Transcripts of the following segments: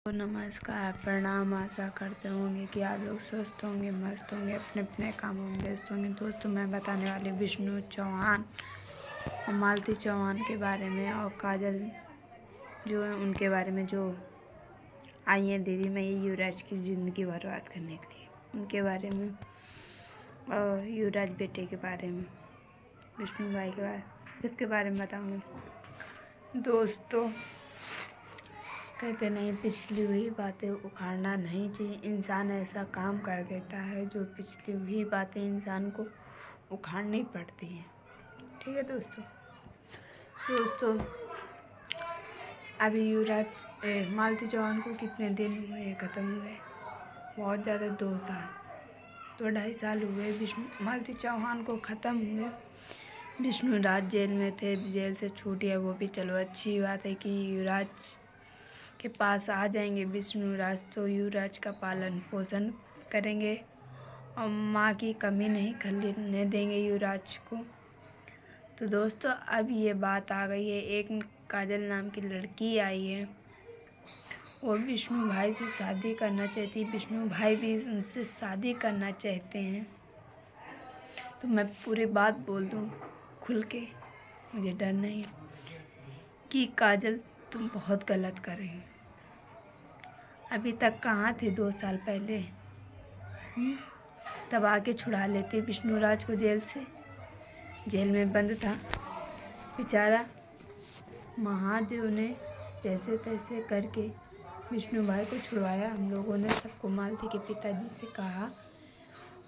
नमस्कार, प्रणाम। आशा करते होंगे कि आप लोग स्वस्थ होंगे, मस्त होंगे, अपने अपने कामों में व्यस्त होंगे। दोस्तों, मैं बताने वाली विष्णु चौहान और मालती चौहान के बारे में और काजल जो है उनके बारे में, जो आई हैं देवी में ये युवराज की ज़िंदगी बर्बाद करने के लिए, उनके बारे में और युवराज बेटे के बारे में, विष्णु भाई के बारे सबके बारे में बताऊँगी। दोस्तों, कहते नहीं, पिछली हुई बातें उखाड़ना नहीं चाहिए। इंसान ऐसा काम कर देता है जो पिछली हुई बातें इंसान को उखाड़नी पड़ती हैं। ठीक है दोस्तों, अभी युवराज मालती चौहान को कितने दिन हुए ख़त्म हुए? बहुत ज़्यादा 2 साल, 2-2.5 साल हुए मालती चौहान को ख़त्म हुए। विष्णुराज जेल में थे, जेल से छूट गए, वो भी चलो अच्छी बात है कि युवराज के पास आ जाएंगे विष्णुराज, तो युवराज का पालन पोषण करेंगे और माँ की कमी नहीं खलने देंगे युवराज को। तो दोस्तों, अब ये बात आ गई है, एक काजल नाम की लड़की आई है, वो विष्णु भाई से शादी करना चाहती है, विष्णु भाई भी उनसे शादी करना चाहते हैं। तो मैं पूरी बात बोल दूँ खुल के, मुझे डर नहीं कि काजल तुम बहुत गलत कर रही हो। अभी तक कहाँ थे 2 साल पहले? तब आके छुड़ा लेते विष्णुराज को जेल से। जेल में बंद था बेचारा। महादेव ने जैसे तैसे करके विष्णु भाई को छुड़वाया। हम लोगों ने सबको मालती के पिताजी से कहा,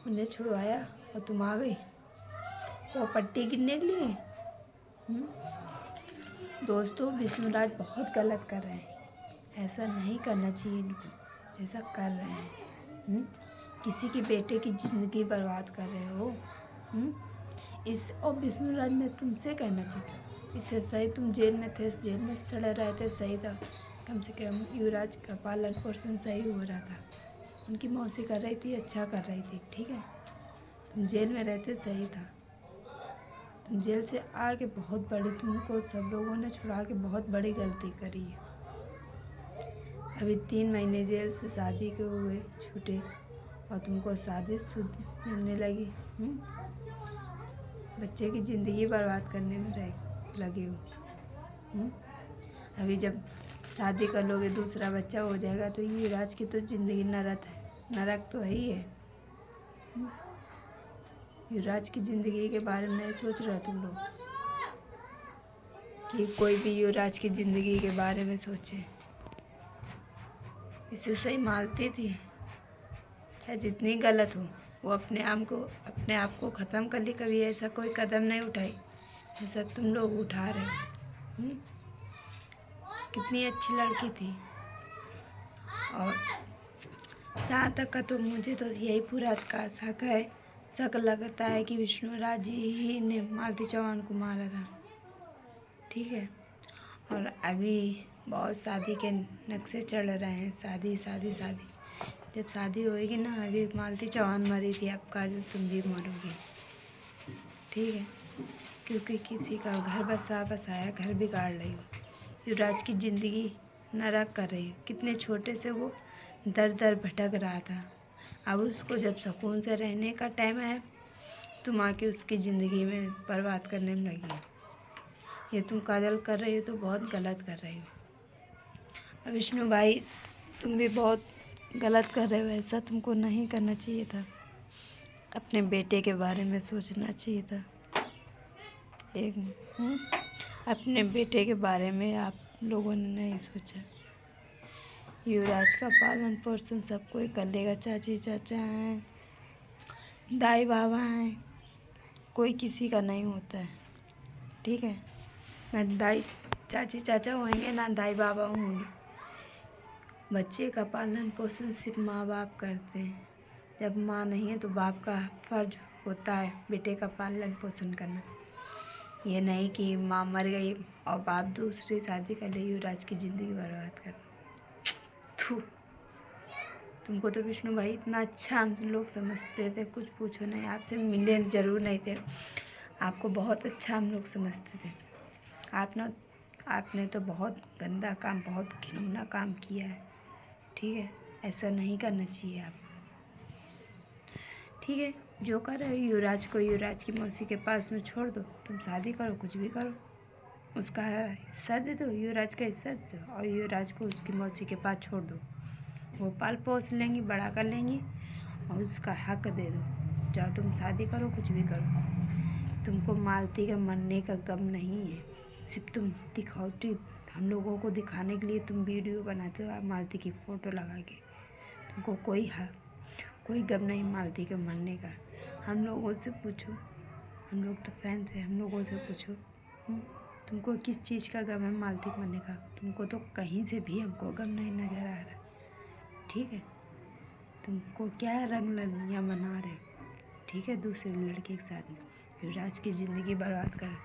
उन्हें छुड़वाया और तुम आ गई वो पट्टी गिनने के लिए। दोस्तों, विष्णुराज बहुत गलत कर रहे हैं, ऐसा नहीं करना चाहिए इनको जैसा कर रहे हैं। किसी के बेटे की ज़िंदगी बर्बाद कर रहे हो। इस और विष्णुराज में तुमसे कहना चाहिए, इससे सही तुम जेल में थे, जेल में सड़े रहे थे, सही था। कम से कम युवराज का पालन पोषण सही हो रहा था, उनकी मौसी कर रही थी, अच्छा कर रही थी। ठीक है, तुम जेल में रहते, सही था। तुम जेल से आके बहुत बड़ी, तुमको सब लोगों ने छुड़ा के बहुत बड़ी गलती करी है। अभी 3 महीने जेल से शादी के हुए छूटे और तुमको शादी शुद्ध मिलने लगी। बच्चे की ज़िंदगी बर्बाद करने में लगे हो। अभी जब शादी कर लोगे, दूसरा बच्चा हो जाएगा, तो युवराज की तो ज़िंदगी नरक तो है ही है। युवराज की ज़िंदगी के बारे में नहीं सोच रहे तुम लोग कि कोई भी युवराज की ज़िंदगी के बारे में सोचे। इससे सही मालती थी, चाहे जितनी गलत हो, वो अपने आप को ख़त्म कर ली। कभी ऐसा कोई कदम नहीं उठाई जैसा तुम लोग उठा रहे हो। कितनी अच्छी लड़की थी। और जहाँ तक का, तो मुझे तो यही पूरा का शक लगता है कि विष्णुराज ही ने मालती चौहान को मारा था। ठीक है, और अभी बहुत शादी के नक्शे चढ़ रहे हैं। शादी जब शादी होएगी ना, अभी मालती चौहान मरी थी, अब काजल तुम भी मरोगी। ठीक है, क्योंकि किसी का घर बसाया घर बिगाड़ रही हो, युवराज की ज़िंदगी नरक कर रही हो। कितने छोटे से वो दर भटक रहा था, अब उसको जब सुकून से रहने का टाइम है, तुम आके उसकी ज़िंदगी में बर्बाद करने में लगी हो। ये तुम काजल कर रही हो तो बहुत गलत कर रही हो। विष्णु भाई, तुम भी बहुत गलत कर रहे हो, ऐसा तुमको नहीं करना चाहिए था। अपने बेटे के बारे में सोचना चाहिए था। अपने बेटे के बारे में आप लोगों ने नहीं सोचा। युवराज का पालन पोषण सब कोई कर लेगा। चाची चाचा हैं, दाई बाबा हैं, कोई किसी का नहीं होता है। ठीक है, ना दाई चाची चाचा होंगे, ना दाई बाबा होंगे। बच्चे का पालन पोषण सिर्फ माँ बाप करते हैं। जब माँ नहीं है तो बाप का फर्ज होता है बेटे का पालन पोषण करना। ये नहीं कि माँ मर गई और बाप दूसरी शादी कर ले, युवराज की ज़िंदगी बर्बाद कर। तुमको तो विष्णु भाई इतना अच्छा हम लोग समझते थे, कुछ पूछो नहीं। आपसे मिले ज़रूर नहीं थे, आपको बहुत अच्छा हम लोग समझते थे। आपने तो बहुत गंदा काम, बहुत घिनौना काम किया है। ठीक है, ऐसा नहीं करना चाहिए आप। ठीक है, जो कर रहे हो युवराज को युवराज की मौसी के पास में छोड़ दो, तुम शादी करो, कुछ भी करो, उसका हिस्सा दे दो, युवराज का हिस्सा दे दो और युवराज को उसकी मौसी के पास छोड़ दो। वो पाल पोस लेंगी, बड़ा कर लेंगी और उसका हक दे दो। जाओ तुम शादी करो, कुछ भी करो। तुमको मालती का मरने का गम नहीं है, सिर्फ तुम दिखावटी हम लोगों को दिखाने के लिए तुम वीडियो बनाते हो मालती की फ़ोटो लगा के। तुमको कोई गम नहीं मालती के मरने का। हम लोगों से पूछो, हम लोग तो फैंस हैं, हम लोगों से पूछो। तुमको किस चीज़ का गम है मालती के मरने का? तुमको तो कहीं से भी हमको गम नहीं नज़र आ रहा। ठीक है, तुमको क्या रंग ललियाँ मना रहे हो? ठीक है, दूसरे लड़के के साथ में युवराज की ज़िंदगी बर्बाद कर।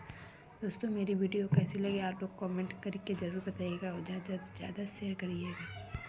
दोस्तों, मेरी वीडियो कैसी लगी आप लोग कमेंट करके ज़रूर बताइएगा और ज़्यादा से ज़्यादा शेयर करिएगा।